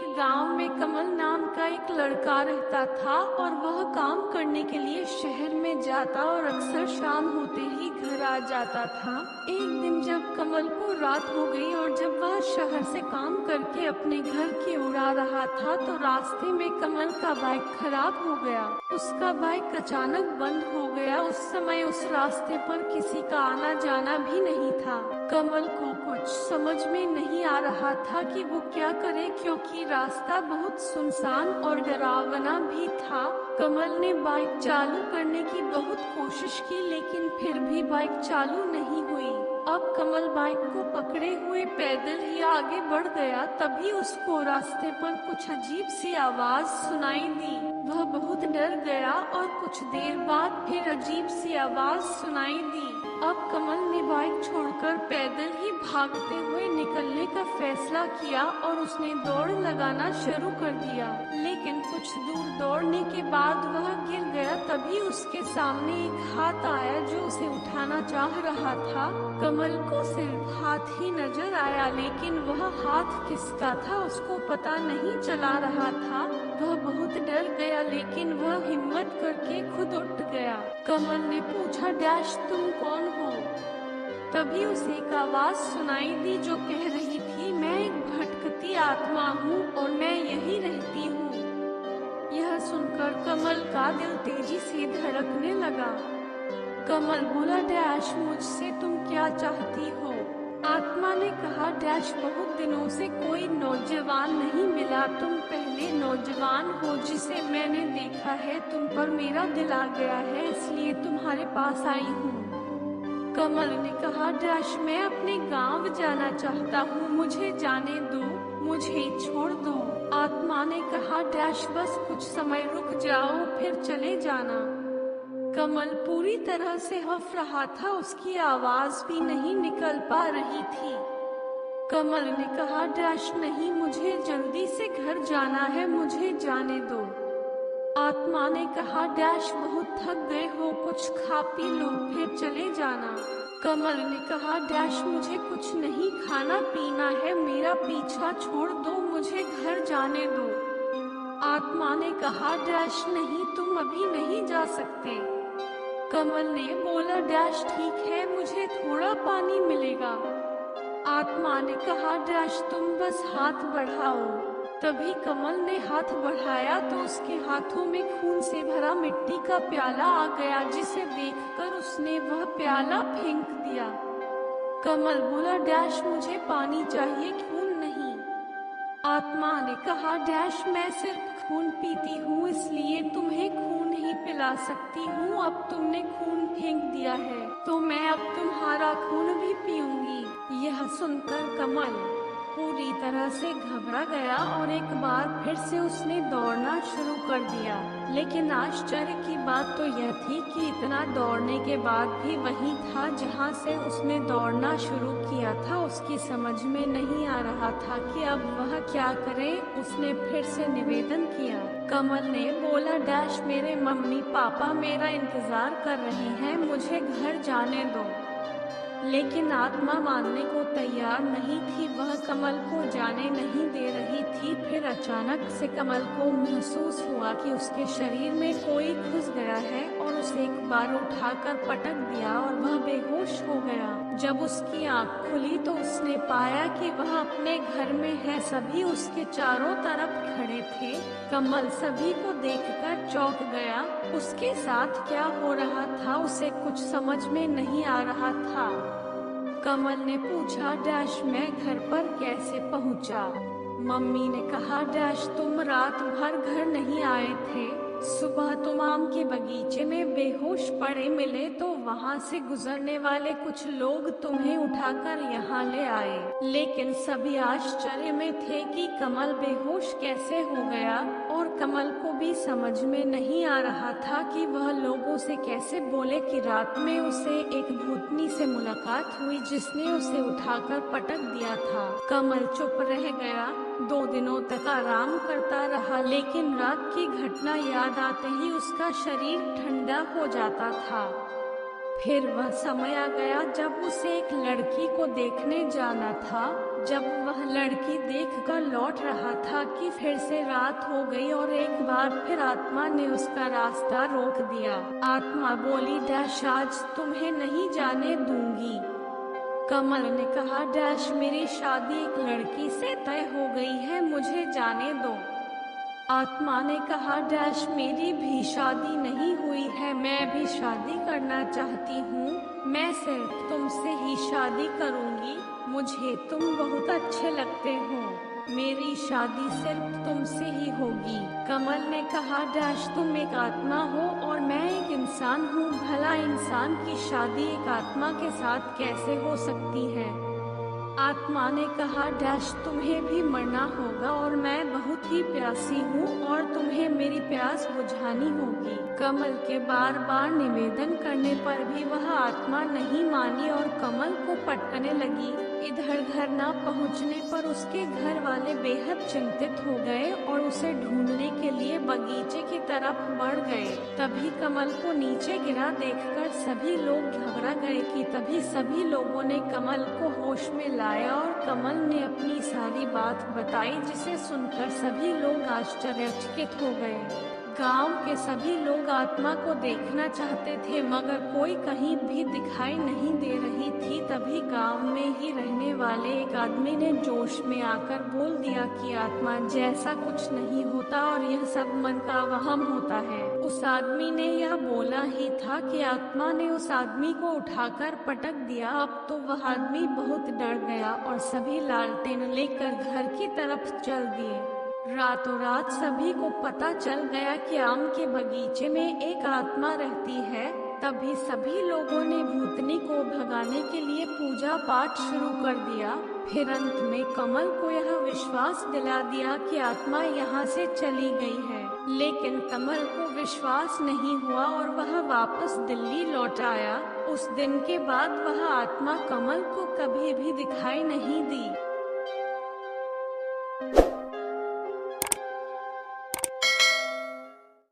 एक गांव में कमल नाम का एक लड़का रहता था और वह काम करने के लिए शहर में जाता और अक्सर शाम होते ही घर आ जाता था। एक दिन जब कमल को रात हो गई और जब वह शहर से काम करके अपने घर की ओर आ रहा था तो रास्ते में कमल का बाइक खराब हो गया। उसका बाइक अचानक बंद हो गया। उस समय उस रास्ते पर किसी का आना जाना भी नहीं था। कमल को कुछ समझ में नहीं आ रहा था कि वो क्या करे, क्योंकि रास्ता बहुत सुनसान और डरावना भी था। कमल ने बाइक चालू करने की बहुत कोशिश की, लेकिन फिर भी बाइक चालू नहीं हुई। अब कमल बाइक को पकड़े हुए पैदल ही आगे बढ़ गया। तभी उसको रास्ते पर कुछ अजीब सी आवाज सुनाई दी। वह बहुत डर गया और कुछ देर बाद फिर अजीब सी आवाज सुनाई दी। अब कमल ने बाइक छोड़कर पैदल ही भागते हुए निकलने का फैसला किया और उसने दौड़ लगाना शुरू कर दिया। लेकिन कुछ दूर दौड़ने के बाद वह गिर गया। तभी उसके सामने एक हाथ आया जो उसे उठाना चाह रहा था। कमल को सिर्फ हाथ ही नजर आया, लेकिन वह हाथ किसका था उसको पता नहीं चला रहा था। वह बहुत डर गया, लेकिन वह हिम्मत करके खुद उठ गया। कमल ने पूछा, डैश तुम कौन हो? तभी उसे एक आवाज सुनाई दी जो कह रही थी, मैं एक भटकती आत्मा हूँ और मैं यही रहती हूँ। यह सुनकर कमल का दिल तेजी से धड़कने लगा। कमल बोला, डैश मुझसे तुम क्या चाहती हो? आत्मा ने कहा, डैश बहुत दिनों से कोई नौजवान नहीं मिला। तुम पहले नौजवान हो जिसे मैंने देखा है। तुम पर मेरा दिल आ गया है, इसलिए तुम्हारे पास आई हूँ। कमल ने कहा, डैश मैं अपने गांव जाना चाहता हूँ, मुझे जाने दो, मुझे छोड़ दो। आत्मा ने कहा, डैश बस कुछ समय रुक जाओ, फिर चले जाना। कमल पूरी तरह से हफ रहा था, उसकी आवाज भी नहीं निकल पा रही थी। कमल ने कहा, डैश नहीं, मुझे जल्दी से घर जाना है, मुझे जाने दो। आत्मा ने कहा, डैश बहुत थक गए हो, कुछ खा पी लो, फिर चले जाना। कमल ने कहा, डैश मुझे कुछ नहीं खाना पीना है, मेरा पीछा छोड़ दो, मुझे घर जाने दो। आत्मा ने कहा, डैश नहीं, तुम अभी नहीं जा सकते। कमल ने बोला, डैश ठीक है, मुझे थोड़ा पानी मिलेगा। आत्मा ने कहा, डैश तुम बस हाथ बढ़ाओ। तभी कमल ने हाथ बढ़ाया तो उसके हाथों में खून से भरा मिट्टी का प्याला आ गया, जिसे देखकर उसने वह प्याला फेंक दिया। कमल बोला, डैश मुझे पानी चाहिए, खून नहीं। आत्मा ने कहा, डैश मैं सिर्फ खून पीती हूँ, इसलिए तुम्हें खून ही पिला सकती हूँ। अब तुमने खून फेंक दिया है तो मैं अब तुम्हारा खून भी पीऊंगी। यह सुनकर कमल पूरी तरह से घबरा गया और एक बार फिर से उसने दौड़ना शुरू कर दिया। लेकिन आश्चर्य की बात तो यह थी कि इतना दौड़ने के बाद भी वहीं था जहां से उसने दौड़ना शुरू किया था। उसकी समझ में नहीं आ रहा था कि अब वह क्या करे। उसने फिर से निवेदन किया। कमल ने बोला, डैश मेरे मम्मी पापा मेरा इंतजार कर रहे हैं, मुझे घर जाने दो। लेकिन आत्मा मानने को तैयार नहीं थी, वह कमल को जाने नहीं दे रही थी। फिर अचानक से कमल को महसूस हुआ कि उसके शरीर में कोई घुस गया है और उसे एक बार उठाकर पटक दिया और वह बेहोश हो गया। जब उसकी आंख खुली तो उसने पाया कि वह अपने घर में है। सभी उसके चारों तरफ खड़े थे। कमल सभी को देखकर चौंक गया। उसके साथ क्या हो रहा था उसे कुछ समझ में नहीं आ रहा था। कमल ने पूछा, डैश मैं घर पर कैसे पहुंचा? मम्मी ने कहा, डैश तुम रात भर घर नहीं आए थे। सुबह तुम आम के बगीचे में बेहोश पड़े मिले तो वहाँ से गुजरने वाले कुछ लोग तुम्हें उठाकर यहाँ ले आए। लेकिन सभी आश्चर्य में थे कि कमल बेहोश कैसे हो गया और कमल को भी समझ में नहीं आ रहा था कि वह लोगों से कैसे बोले कि रात में उसे एक भूतनी से मुलाकात हुई जिसने उसे उठाकर पटक दिया था। कमल चुप रह गया। 2 दिनों तक आराम करता रहा, लेकिन रात की घटना याद आते ही उसका शरीर ठंडा हो जाता था। फिर वह समय आ गया जब उसे एक लड़की को देखने जाना था। जब वह लड़की देखकर लौट रहा था कि फिर से रात हो गई और एक बार फिर आत्मा ने उसका रास्ता रोक दिया। आत्मा बोली, डैश आज तुम्हें नहीं जाने दूंगी। कमल ने कहा, डैश मेरी शादी एक लड़की से तय हो गई है, मुझे जाने दो। आत्मा ने कहा, डैश मेरी भी शादी नहीं हुई है, मैं भी शादी करना चाहती हूँ, मैं सिर्फ तुमसे ही शादी करूँगी, मुझे तुम बहुत अच्छे लगते हो, मेरी शादी सिर्फ तुमसे ही होगी। कमल ने कहा, डैश तुम एक आत्मा हो और मैं एक इंसान हूँ, भला इंसान की शादी एक आत्मा के साथ कैसे हो सकती है। आत्मा ने कहा, डैश तुम्हें भी मरना होगा और मैं बहुत ही प्यासी हूँ और तुम्हें मेरी प्यास बुझानी होगी। कमल के बार बार निवेदन करने पर भी वह आत्मा नहीं मानी और कमल को पटकने लगी। इधर घर न पहुँचने पर उसके घर वाले बेहद चिंतित हो गए और उसे ढूंढने के लिए बगीचे की तरफ बढ़ गए। तभी कमल को नीचे गिरा देखकर सभी लोग घबरा गए कि तभी सभी लोगों ने कमल को होश में लाया और कमल ने अपनी सारी बात बताई, जिसे सुनकर सभी लोग आश्चर्यचकित हो गए। गांव के सभी लोग आत्मा को देखना चाहते थे मगर कोई कहीं भी दिखाई नहीं दे रही थी। तभी गांव में ही रहने वाले एक आदमी ने जोश में आकर बोल दिया कि आत्मा जैसा कुछ नहीं होता और यह सब मन का वहम होता है। उस आदमी ने यह बोला ही था कि आत्मा ने उस आदमी को उठाकर पटक दिया। अब तो वह आदमी बहुत डर गया और सभी लालटेन लेकर घर की तरफ चल दिए। रातों रात सभी को पता चल गया कि आम के बगीचे में एक आत्मा रहती है। तभी सभी लोगों ने भूतनी को भगाने के लिए पूजा पाठ शुरू कर दिया। फिर अंत में कमल को यह विश्वास दिला दिया कि आत्मा यहाँ से चली गई है, लेकिन कमल को विश्वास नहीं हुआ और वह वापस दिल्ली लौट आया। उस दिन के बाद वह आत्मा कमल को कभी भी दिखाई नहीं दी।